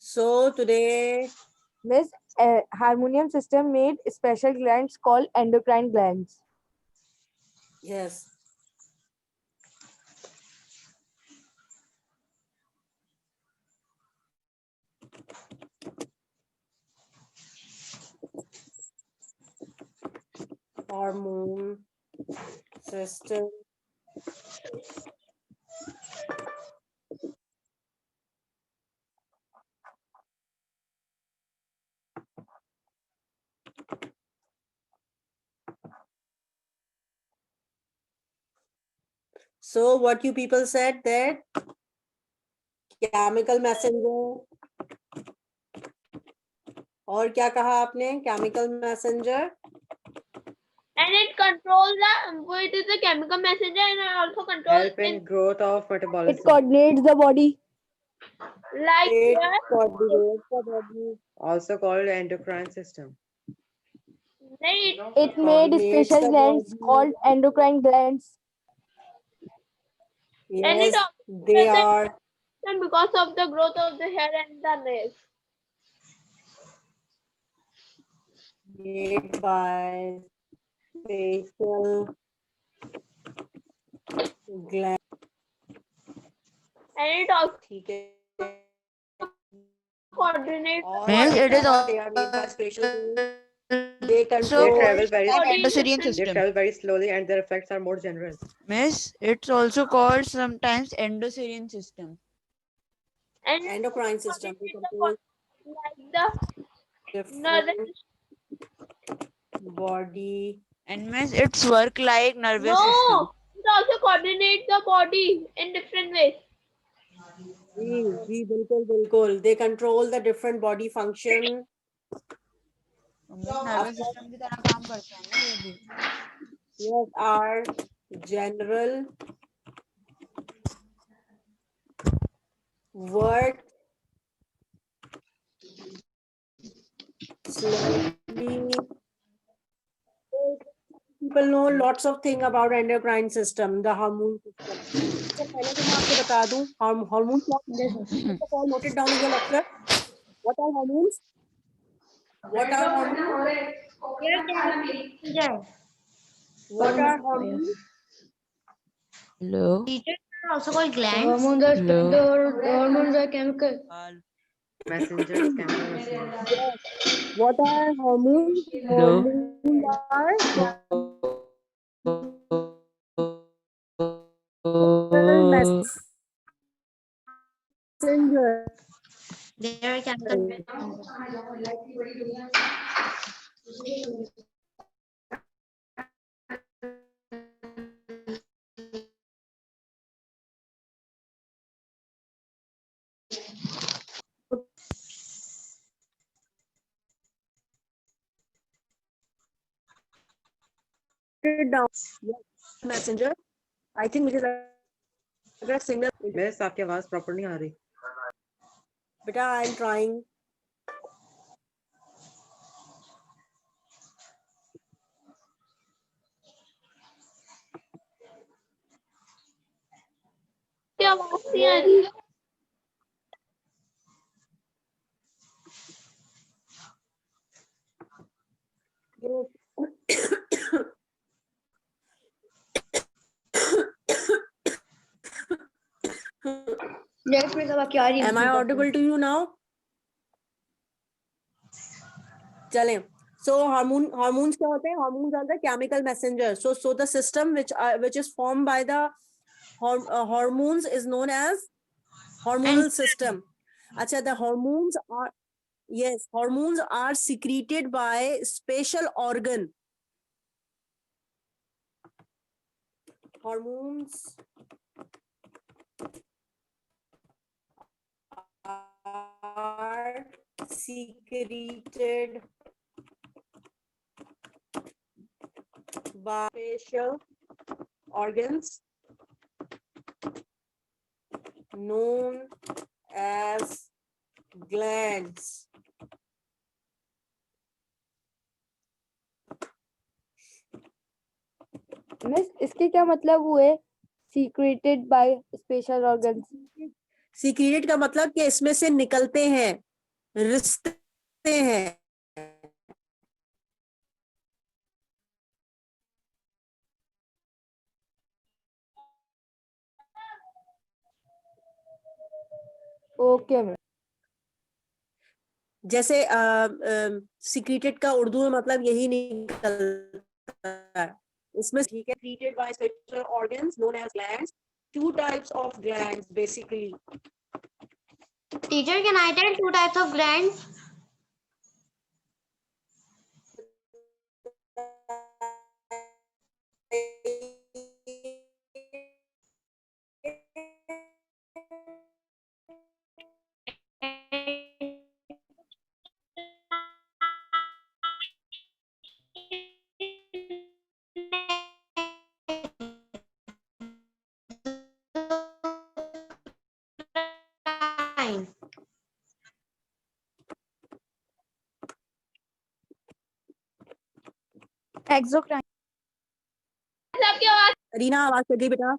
So today, Miss, harmonium system made special glands called endocrine glands. yes. Hormone system. So what you people said that chemical messenger और क्या कहा आपने chemical messenger And it controls the, it is a chemical messenger and it also controls help in growth of It metabolism. coordinates the body. like it here, coordinates the body Also called endocrine system. it It made coordinates special the glands body called endocrine glands. and it yes also they does are it because of the growth of the hair and the nails. made by facial gland And it also ठीक है coordinates और Means क्या it is कहा? They are made by special gland. They They control travel very body endoserian they system. travel very slowly and their effects are more general. Miss, it's also called sometimes endoserian system. and it endocrine system. They coordinates the control like the nervous different body. And means it's work like nervous system. No, it also coordinates the body in different ways. जी बिल्कुल बिल्कुल. They control the different body function. Nervous system की तरह काम करता है ना ये भी. Yes, are general work slowly. People know lots of thing about endocrine system, the hormone system. तो पहले तो मैं आपको बता दूं hormones क्या first of all note it down in your lecture. What are hormones? What are hormones? What are hormones? Hello. Also called glands. Hormones are chemical. Messengers, chemical messengers. What are hormones? Hello. Hormones are messenger. They are chemical. It down. Messenger. I think मुझे लग रहा है signal. Miss, आपकी आवाज proper नहीं आ रही. Beta, I am trying. क्या आवाज नहीं आ रही है? Am I audible to you now? चलें. So hormones क्या होते हैं? Hormones are the chemical messengers. So the system which is formed by the hormones is known as hormonal system. अच्छा, the hormones are hormones are secreted by special organ. Hormones are secreted by special organs known as glands. Miss, इसके क्या मतलब हुए? Secreted by special organs. Secreted का मतलब कि इसमें से निकलते हैं. रिश्ते हैं। Okay ma'am. जैसे सीक्रेटेड का उर्दू में मतलब यही निकलता है। इसमें ठीक है, secreted by special organs known as glands. Two types of glands basically. Teacher, can I tell two types of glands? Fine. Exocrine. सबकी आवाज रीना आवाज कर दी बेटा।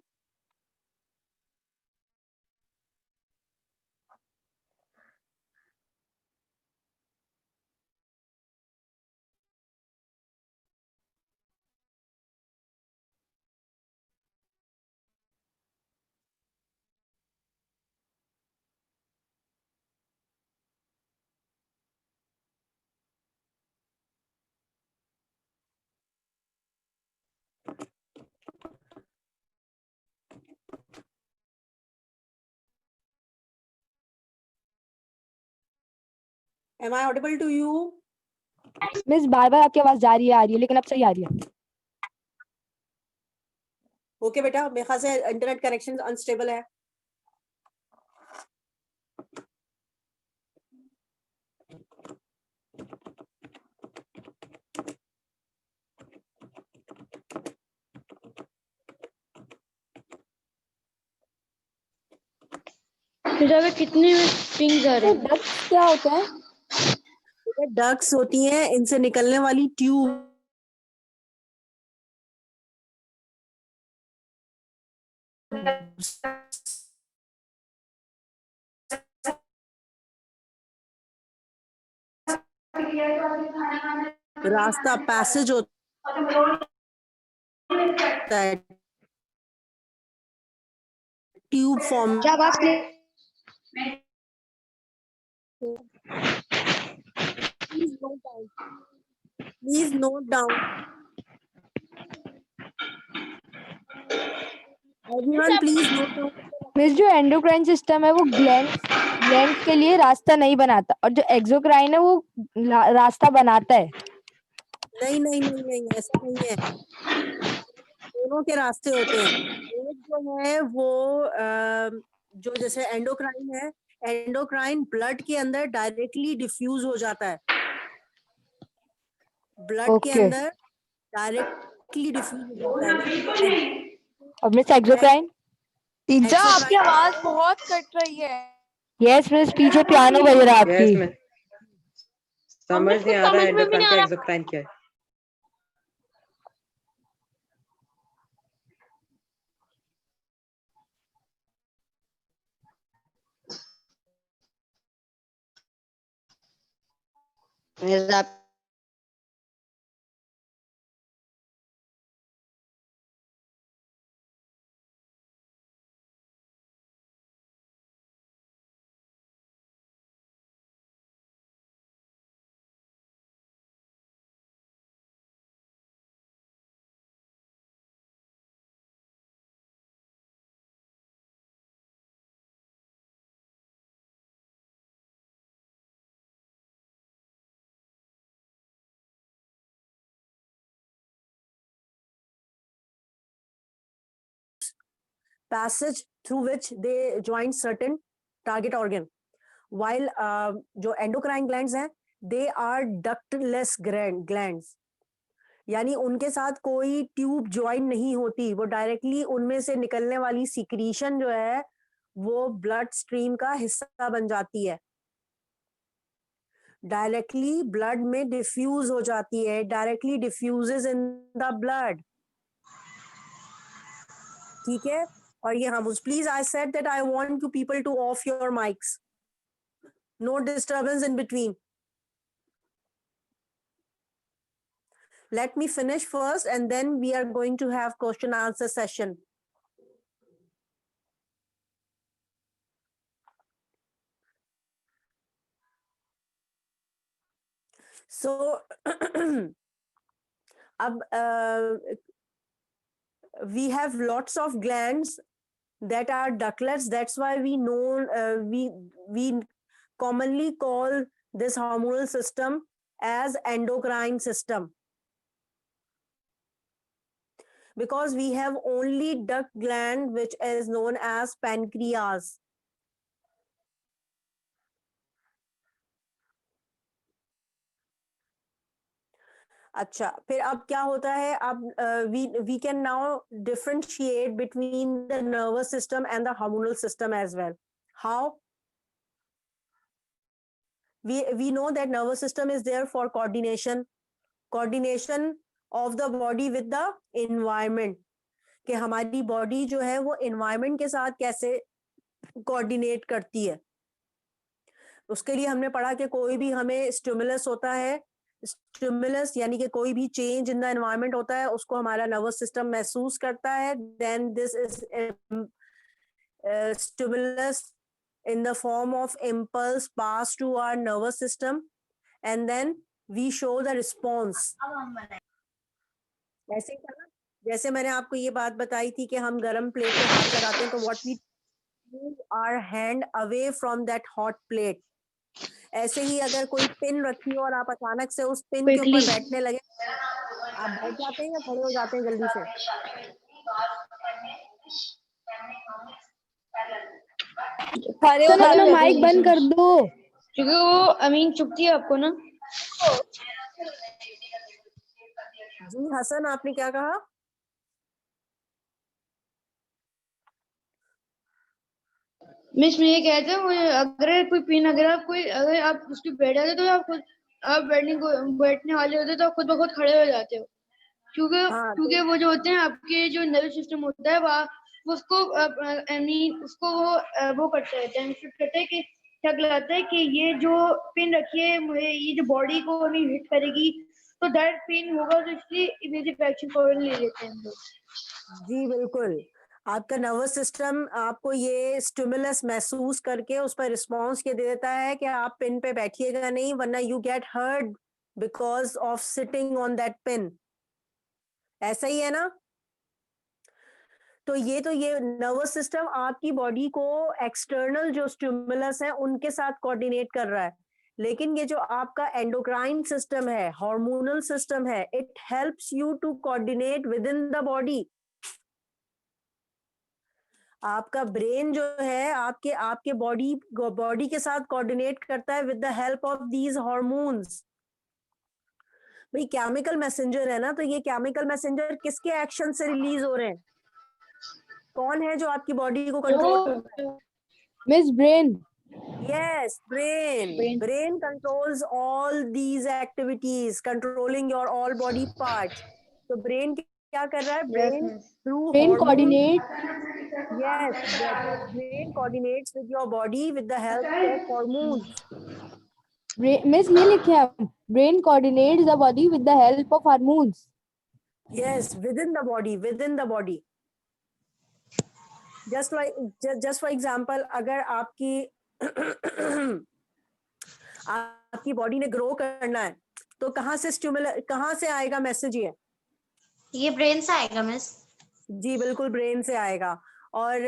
Am I audible to you? Miss बार बार आपकी आवाज जा रही है, आ रही है, लेकिन अब सही आ रही है। ओके बेटा, मेरे ख्याल से इंटरनेट कनेक्शन अनस्टेबल है। कितने पिंग आ रहे हैं? डक्ट्स क्या होता है? डक्स होती हैं, इनसे निकलने वाली ट्यूब। रास्ता पैसेज होता है ट्यूब फॉर्म। क्या बात है? Please note down. Everyone please note down. Miss जो एंडोक्राइन सिस्टम है वो ग्लैंड्स के लिए रास्ता नहीं बनाता, और जो एक्सोक्राइन है वो रास्ता बनाता है। नहीं नहीं नहीं नहीं, ऐसा नहीं है, दोनों के रास्ते होते हैं। एक जो है वो जो जैसे एंडोक्राइन है, एंडोक्राइन ब्लड के अंदर डायरेक्टली डिफ्यूज हो जाता है, ब्लड के ओके। अंदर डायरेक्टली डिफ्यूज हो जाता है। और मिस एक्सोक्राइन? टीचर आपकी Exocrine- आवाज बहुत कट रही है। यस मिस, पीछे पियानो बज रहा है यस आपकी। मैं समझ नहीं आ रहा समझ में भी एंडोक्राइन नहीं आ का रहा। एक्सोक्राइन क्या है। मिस आप passage through which they join certain target organ, while जो endocrine glands हैं they are ductless glands, यानी उनके साथ कोई ट्यूब ज्वाइन नहीं होती, वो डायरेक्टली उनमें से निकलने वाली सिक्रीशन जो है वो ब्लड स्ट्रीम का हिस्सा बन जाती है, डायरेक्टली ब्लड में डिफ्यूज हो जाती है, directly diffuses in the blood. ठीक है, और ये हम please I said that I want you people two of your mics. No disturbance in between. Let me finish first and then we are going to have question answer session. So we have lots of glands that are ductlets. That's why we know we commonly call this hormonal system as endocrine system, because we have only duct gland which is known as pancreas. अच्छा, फिर अब क्या होता है, अब we can now differentiate between the nervous system and the hormonal system as well. How? We know that nervous system is there for coordination of the body with the environment, कि हमारी body जो है वो environment के साथ कैसे coordinate करती है. उसके लिए हमने पढ़ा कि कोई भी हमें स्टिमुलस होता है, स्टिमुलस यानी कि कोई भी चेंज इन द एनवायरनमेंट होता है, उसको हमारा नर्वस सिस्टम महसूस करता है. Then this is stimulus in the form of impulse pass to our nervous system and then we show the response. ऐसे ही था ना, जैसे मैंने आपको ये बात बताई थी कि हम गरम प्लेट पे हाथ लगाते हैं तो what we move our hand away from that hot plate. ऐसे ही अगर कोई पिन रखी हो और आप अचानक से उस पिन के ऊपर बैठने लगे, आप बैठ जाते हैं या खड़े हो जाते हैं जल्दी से? सर अपना माइक बंद कर दो, क्योंकि वो अमीन चुपती है आपको ना. जी हसन, आपने क्या कहा? मिस मैं ये कहता हूँ, अगर कोई पिन अगर आप उसकी बैठ जाते तो आप बैठने वाले होते तो आप खुद ब खुद खड़े हो जाते हो, क्योंकि वो जो होते हैं आपके जो नर्वस सिस्टम होता है वहाँ उसको उसको वो करते हैं कि क्या कहलाता है कि ये जो पिन रखी है मुझे ये जो बॉडी को नहीं हिट करेगी तो दैट पेन होगा, तो इसलिए इमीडिएट एक्शन फौरन ले लेते हैं हम लोग. जी बिल्कुल, आपका नर्वस सिस्टम आपको ये स्टिमुलस महसूस करके उस पर रिस्पॉन्स के दे देता है कि आप पिन पे बैठिएगा नहीं, वरना you get hurt because of sitting on that pin. ऐसा ही है ना? तो ये नर्वस सिस्टम आपकी बॉडी को एक्सटर्नल जो स्टिमुलस है उनके साथ कोऑर्डिनेट कर रहा है, लेकिन ये जो आपका एंडोक्राइन सिस्टम है, हार्मोनल सिस्टम है, it helps you to coordinate with in the body. आपका ब्रेन जो है आपके बॉडी के साथ कोऑर्डिनेट करता है with the help of these hormones. भाई केमिकल मैसेंजर है ना, तो ये केमिकल मैसेंजर किसके एक्शन से रिलीज हो रहे हैं? कौन है जो आपकी बॉडी को control? Miss brain. Yes, brain controls all these activities, controlling your all body parts. So brain क्या कर रहा है? Brain through brain hormones. Coordinate. Yes, the brain coordinates with your body with the help of hormones. Miss ये लिखे हम, brain coordinates the body with the help of hormones. Yes, within the body. Just for example, अगर आपकी body ने grow करना है तो कहाँ से आएगा मैसेज? ये ब्रेन से आएगा मिस. जी बिल्कुल, ब्रेन से आएगा. और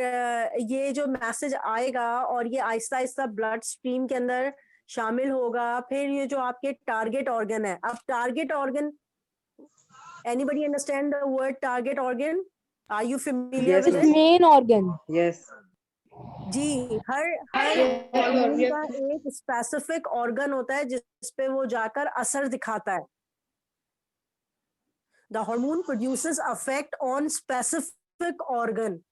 ये जो मैसेज आएगा और ये आहिस्ता आहिस्ता ब्लड स्ट्रीम के अंदर शामिल होगा. फिर ये जो आपके टारगेट ऑर्गन है, अब target organ, anybody understand the word target organ? Are you familiar with it? Main organ. Yes. जी, हर हार्मोन का एक स्पेसिफिक ऑर्गन होता है जिस पे वो जाकर असर दिखाता है. The hormone produces effect on specific organ,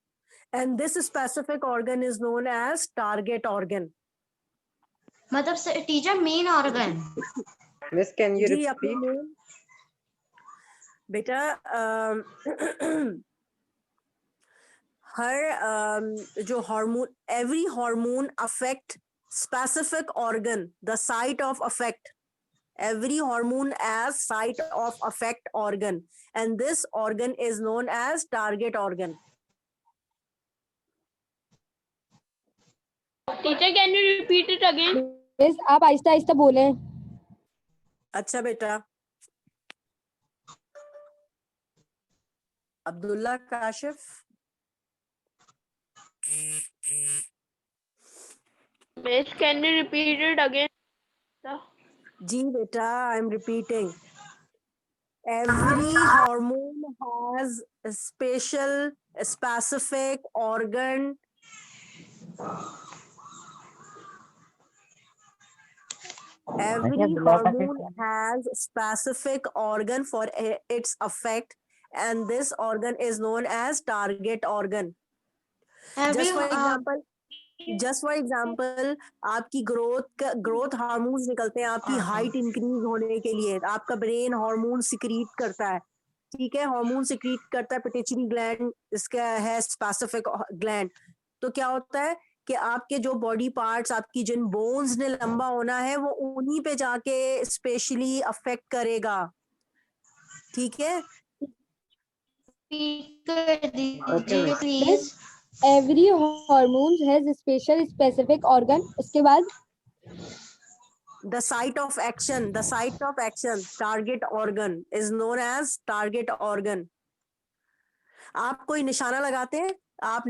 and this specific organ is known as target organ. मतलब teacher main organ. Miss, can you जी अपने repeat? बेटा हर जो hormone, every hormone affect specific organ, the site of effect. Every hormone as site of effect organ, and this organ is known as target organ. Teacher, can you repeat it again? Miss आप आहिस्ता आहिस्ता बोले. अच्छा बेटा. Abdullah Kashif. Miss, can you repeat it again? जी बेटा, I am repeating. Every hormone has a specific organ. Every hormone has specific organ for its effect, and this organ is known as target organ. Just for example, आपकी growth hormones निकलते हैं आपकी height increase होने के लिए. आपका brain hormone secrete करता है, ठीक है. हार्मोन सिक्रीट करता है पिट्यूटरी ग्लैंड, इसका है स्पेसिफिक ग्लैंड. तो क्या होता है कि आपके जो बॉडी पार्ट्स, आपकी जिन बोन्स ने लंबा होना है, वो उन्हीं पे जाके स्पेशली अफेक्ट करेगा, ठीक है. Please. Every hormone has a specific organ. उसके बाद The site of action, target organ is known as target organ. आप कोई निशाना लगाते हैं, आप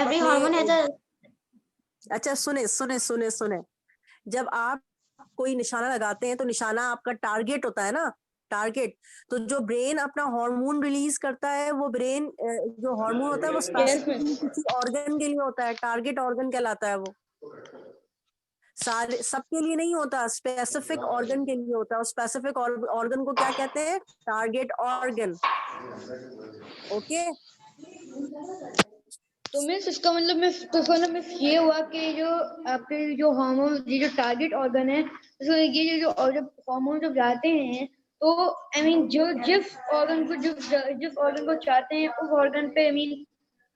Every hormone has a. अच्छा सुने. जब आप कोई निशाना लगाते हैं तो निशाना आपका टारगेट होता है ना, टारगेट. तो जो ब्रेन अपना हार्मोन रिलीज करता है, वो ब्रेन जो हार्मोन होता है वो स्पेसिफिकली किसी ऑर्गन के लिए होता है, टारगेट ऑर्गन कहलाता है. वो सारे सबके लिए नहीं होता, स्पेसिफिक ऑर्गन के लिए होता है. और स्पेसिफिक ऑर्गन को क्या कहते हैं? Target organ. ओके. तो मिस इसका मतलब ये हुआ कि जो आपके जो हार्मोन, ये जो टारगेट ऑर्गन है, ये जो हार्मोन जब जाते हैं तो आई मीन जिस ऑर्गन को चाहते हैं उस ऑर्गन पे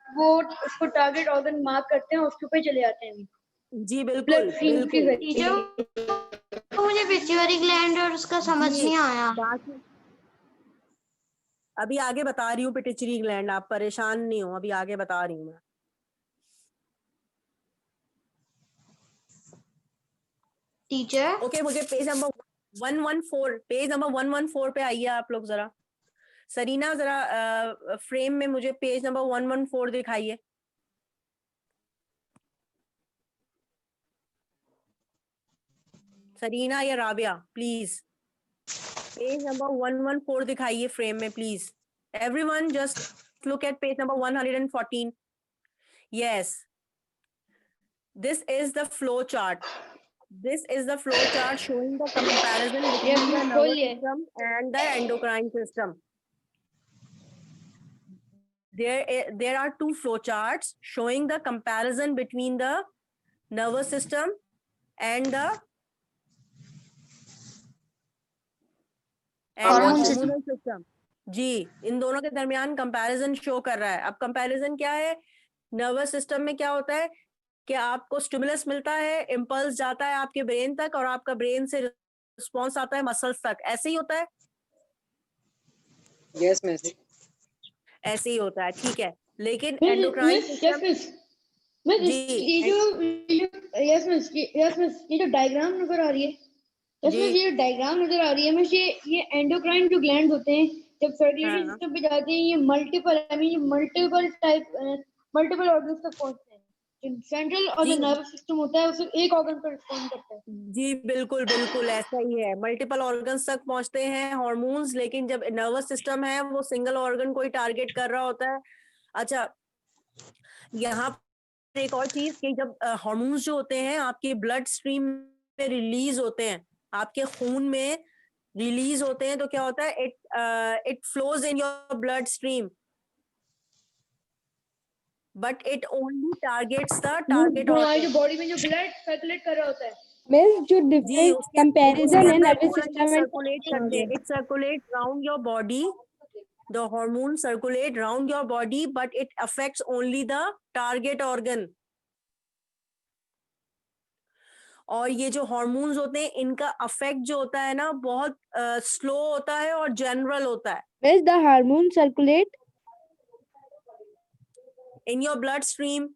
वो उसको टारगेट ऑर्गन मार्क करते हैं, उसके ऊपर चले जाते हैं. जी बिल्कुल. टीचर, मुझे पिट्यूटरी ग्लैंड और उसका समझ नहीं आया. अभी आगे बता रही हूँ पिट्यूटरी ग्लैंड, आप परेशान नहीं हो, अभी आगे बता रही हूँ मैं. टीचर, ओके, मुझे पेज नंबर 114 पे आइए आप लोग जरा. सरीना जरा फ्रेम में मुझे पेज नंबर 114 दिखाइए. सरीना या राबिया, प्लीज पेज नंबर 114 दिखाइए फ्रेम में, please. Everyone just look at page number 114. Yes, this is the flow chart. This is the flow chart showing the comparison between the nervous system and the endocrine system. There are two flow charts showing the comparison between the nervous system and the hormonal system. जी, इन दोनों के दरमियान comparison show कर रहा है. अब comparison क्या है? Nervous system में क्या होता है कि आपको स्टिमुलस मिलता है, इम्पल्स जाता है आपके ब्रेन तक, और आपका ब्रेन से रिस्पॉन्स आता है मसल्स तक. ऐसे ही होता है. Yes, miss. ऐसे ही होता है, ठीक है. लेकिन एंडोक्राइन सिस्टम ये जो डायग्राम नजर आ रही है, ये एंडोक्राइन जो ग्लैंड होते हैं, जब सर्कुलेटरी सिस्टम पे जाते हैं, ये मल्टीपल ऑर्गन्स तक पहुंचते हैं. सेंट्रल और जो नर्वस सिस्टम होता है वो सिर्फ एक ऑर्गन पर रिस्पॉन्ड करता है. जी बिल्कुल ऐसा ही है. मल्टीपल ऑर्गन्स तक पहुंचते हैं हार्मोन्स, लेकिन जब नर्वस सिस्टम है वो सिंगल ऑर्गन को ही टारगेट कर रहा होता है. अच्छा, यहाँ एक और चीज कि जब हार्मोन्स जो होते हैं आपके ब्लड स्ट्रीम में रिलीज होते हैं, आपके खून में रिलीज होते हैं, तो क्या होता है? It flows in your blood stream, but it only targets the target organ. जो बॉडी में जो ब्लड सर्कुलेट कर रहा होता है, मिस जो डिफरेंट कंपैरिजन है नर्वस सिस्टम में, it circulates round your body. The hormones circulate round your body, but it affects only the target organ. और ये जो हार्मोन्स होते हैं इनका अफेक्ट जो होता है ना बहुत स्लो होता है और जनरल होता है. Miss, the hormone circulate In your bloodstream,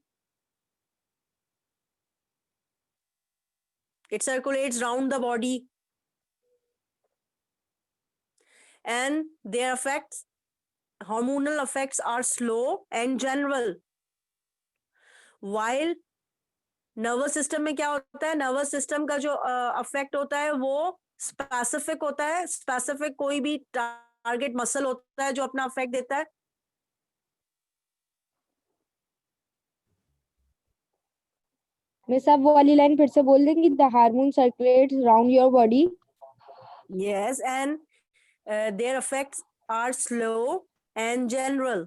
it circulates round the body, and their effects, hormonal effects, are slow and general. While nervous system में क्या होता है, नर्वस सिस्टम का जो अफेक्ट होता है वो स्पेसिफिक होता है. स्पेसिफिक कोई भी टारगेट मसल होता है जो अपना अफेक्ट देता है. मिस आप वो वाली लाइन फिर से बोल देंगी? The hormone circulates round your body. Yes, and their effects are slow and general.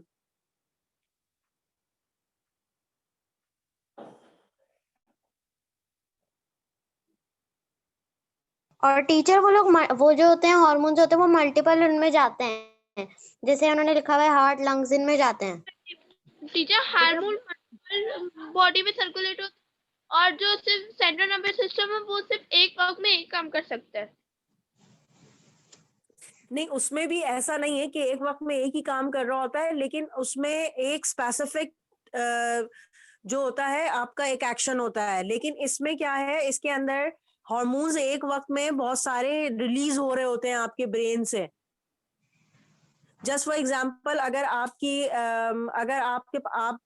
और टीचर वो लोग वो जो होते हैं हार्मोन्स होते हैं वो मल्टीपल उनमें जाते हैं, जैसे उन्होंने लिखा हुआ है हार्ट लंग्स इनमें जाते हैं. टीचर हार्मोन बॉडी में सर्कुलेट होता है और जो सिर्फ सेंट्रल नर्वस सिस्टम है वो सिर्फ एक वक्त में एक काम कर सकता है. नहीं, उसमें भी ऐसा नहीं है कि एक वक्त में एक ही काम कर रहा होता है, लेकिन उसमें एक स्पेसिफिक जो होता है आपका एक एक्शन होता है. लेकिन इसमें क्या है, इसके अंदर हार्मोन्स एक वक्त में बहुत सारे रिलीज हो रहे होते हैं आपके ब्रेन से. जस्ट फॉर एग्जाम्पल, अगर आप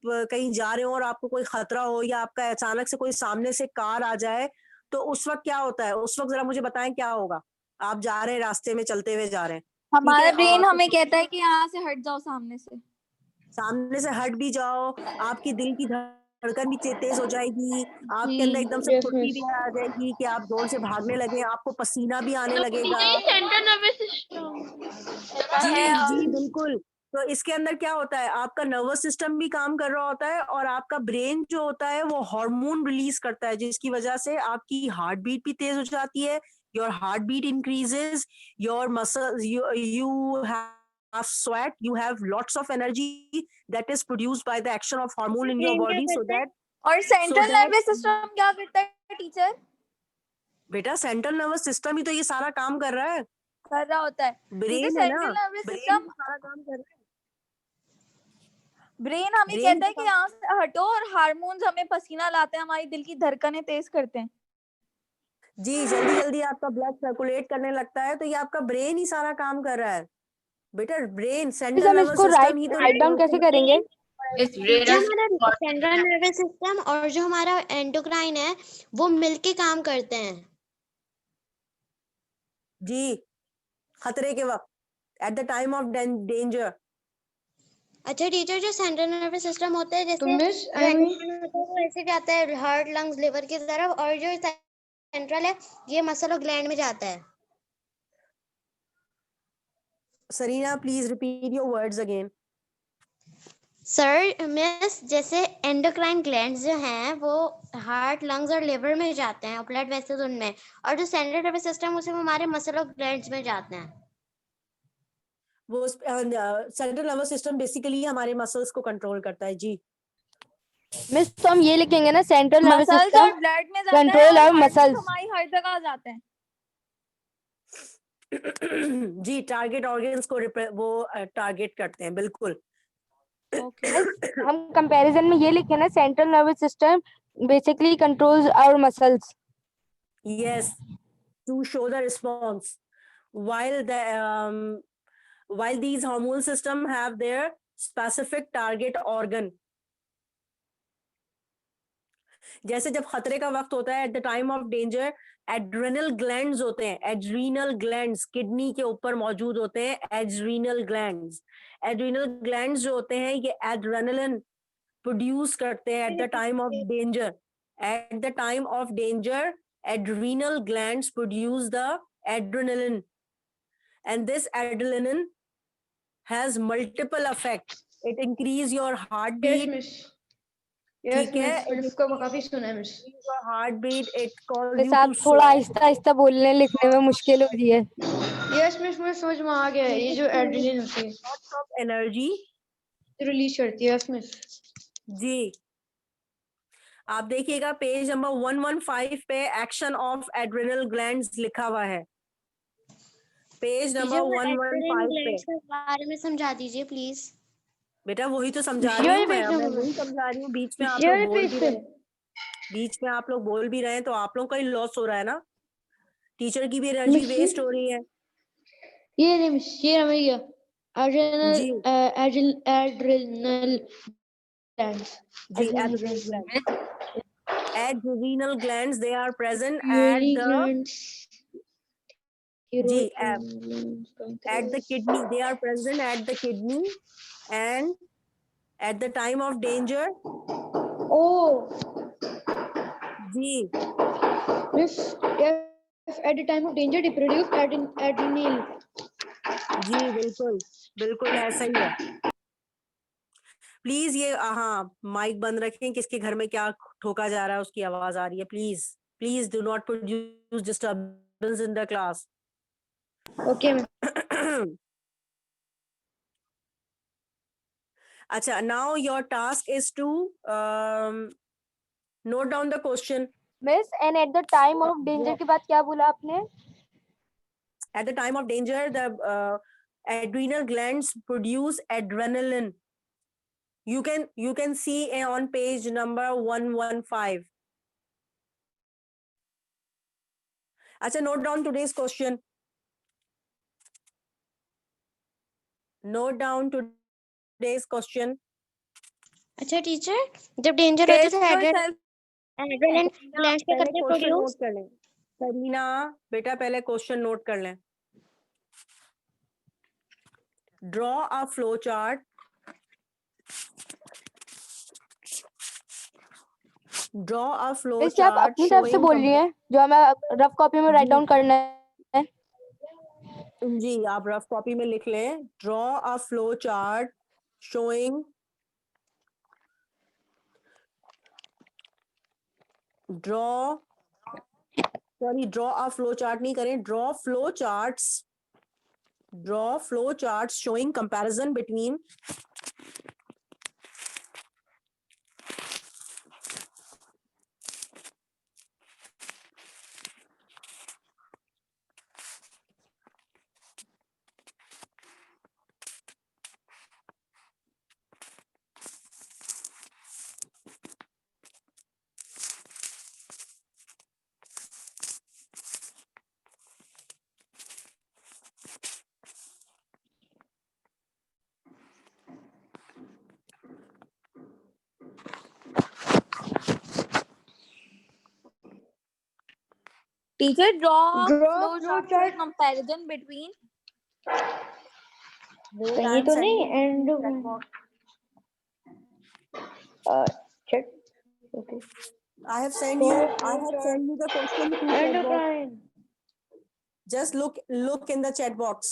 कहीं जा रहे हो और आपको कोई खतरा हो या आपका अचानक से कोई सामने से कार आ जाए, तो उस वक्त क्या होता है? उस वक्त जरा मुझे बताएं क्या होगा. आप जा रहे हैं, रास्ते में चलते हुए जा रहे हैं, हमारा ठीक है, ब्रेन और हमें कहता है कि यहाँ से हट जाओ, सामने से हट भी जाओ, आपकी दिल की धड़कन भी तेज हो जाएगी, आपके अंदर एकदम से Yes, फुर्ती miss. भी आ जाएगी कि आप जोर से भागने लगे, आपको पसीना भी आने लगेगा. टीचर ये सेंट्रल नर्वस सिस्टम जी बिल्कुल. तो इसके अंदर क्या होता है, आपका नर्वस सिस्टम भी काम कर रहा होता है और आपका ब्रेन जो होता है वो हार्मोन रिलीज करता है, जिसकी वजह से आपकी हार्ट बीट भी तेज हो जाती है. Your heart beat increases, your muscle, you have sweat, you have lots of energy that is produced by the action of hormone in your body. So that और सेंट्रल नर्वस सिस्टम क्या करता है teacher? बेटा central nervous system ही तो ये सारा काम कर रहा है. कर रहा होता है. ब्रेन है ना, सेंट्रल नर्वस ब्रेन सिस्टम, सारा काम कर रहा है. ब्रेन हमें Brain कहता है का- कि यहाँ से हटो, और हार्मोन्स हमें पसीना लाते हैं, हमारी दिल की धड़कनें तेज करते हैं. जी, जल्दी जल्दी आपका ब्लड सर्कुलेट करने लगता है, तो ये आपका ब्रेन ही सारा काम कर रहा है. बेटा ब्रेन, मिस सेंट्रल हम नर्वस इसको सिस्टम ही तो राइट डाउन कैसे करेंगे? जो हमारा सेंट्रल नर्वस सिस्टम और जो हमारा एंडोक्राइन है वो मिलके काम करते हैं. जी, खतरे के वक्त, at the time of danger. अच्छा टीचर, जो सेंट्रल नर्वस सिस्टम होता है तो जैसे मिस जो एंडोक्राइन होता है वो ऐसे जाता है हार्ट लंग्स लिवर की तरफ, और जो सेंट्रल है ये मसल और ग्लैंड में जाता है. Sarina, please repeat your words again. Sir miss, जैसे एंडोक्राइन ग्लैंड्स जो हैं वो हार्ट लंग्स और लिवर में जाते हैं और ब्लड वेसल्स उनमें, और जो सेंट्रल नर्वस सिस्टम उसे हमारे मसल और ग्लैंड्स में जाते हैं. वो सेंट्रल नर्वस सिस्टम बेसिकली हमारे मसल्स को कंट्रोल करता है. जी मिस तो हम ये लिखेंगे ना, सेंट्रल नर्वस मसल्स और सिस्टम ब्लड में जाता है, control और our heart muscles. हमारी हर जगह जाते हैं. जी, टारगेट ऑर्गन्स को वो टारगेट करते हैं. बिल्कुल. हम कंपैरिजन में ये लिखे ना, central nervous system basically controls our muscles. Yes, to show the response. While these hormone system have their specific target organ. जैसे जब खतरे का वक्त होता है, at the time of danger, adrenal glands होते हैं. एड्रीनल ग्लैंड्स किडनी के ऊपर मौजूद होते हैं. एड्रीनल ग्लैंड्स, एड्रीनल ग्लैंड्स जो होते हैं ये एड्रेनलिन प्रोड्यूस करते हैं at the time of danger. At the time of danger, adrenal glands produce the adrenaline, and this adrenaline has multiple effects. It increase your Yes, heartbeat. miss. Yes, ठीक है, miss. इसका काफी सुना है miss. your heartbeat. It causes miss you आप to थोड़ा sweat. Aahista Aahista बोलने लिखने में मुश्किल हो रही है. यस मिस, मुझे समझ में आ गया है. ये जो एड्रेनलिन होती है Lots of energy. रिलीज करती है. Yes miss. जी, आप देखिएगा पेज नंबर 115 पे एक्शन ऑफ एड्रिनल ग्लैंड्स लिखा हुआ है, पेज टीचर नंबर वो एड्रेनल 115 पे। ग्लैंड्स के बारे में समझा दीजिए प्लीज। बेटा वही तो समझा ये रही हूँ वाले मैं पेज मैं पे, वही समझा रही हूँ। बीच में आप ये लोग वाले बोल पेज भी पे। रहे हैं, बीच में आप लोग बोल भी रहे हैं तो आप लोगों का ही लॉस हो रहा है ना, टीचर की भी एनर्जी मिस वेस्ट हो रही है। ये नहीं मिस, ये हमें गया एड्रेनल जी एड्रेनल ग्लैंड्स, जी adrenal adrenal glands, glands. Adrenal glands, they are present at यूरी the ग्लैंड्स, जी at the kidney. They are present at the kidney and at the time of danger. Oh, जी miss, if at the time of danger they produce adrenal. जी बिल्कुल बिल्कुल ऐसा ही है। Please ये हाँ माइक बंद रखें, किसके घर में क्या ठोका जा रहा है उसकी आवाज आ रही है। Please please do not produce disturbance in the class. Okay, ma'am. अच्छा, now your task is to note down the question. Miss and at the time of danger के बाद क्या बोला आपने? At the time of danger, the adrenal glands produce adrenaline. You can see on page number 115. अच्छा, note down today's question. Note down today's question. अच्छा teacher, जब danger होती है तो yourself. एड्रेनल ग्लैंड्स क्या पहले करते हैं क्वेश्चन प्रोड्यूस? नोट कर लें। करीना बेटा पहले क्वेश्चन नोट कर लें। Draw a flow chart. Draw a flow miss क्या आप चार्ट अपनी तरफ से शोइंग बोल रही हैं जो हमें रफ कॉपी में राइट डाउन करना है? जी आप रफ कॉपी में लिख लें। Draw a flow chart showing draw a flow chart नहीं करें, draw flow charts showing comparison between Teacher, draw Draw flow flow chart chart. comparison between. कहीं तो नहीं and check. Okay. I have sent you the question to chat box. Endocrine. Just look in the chat box.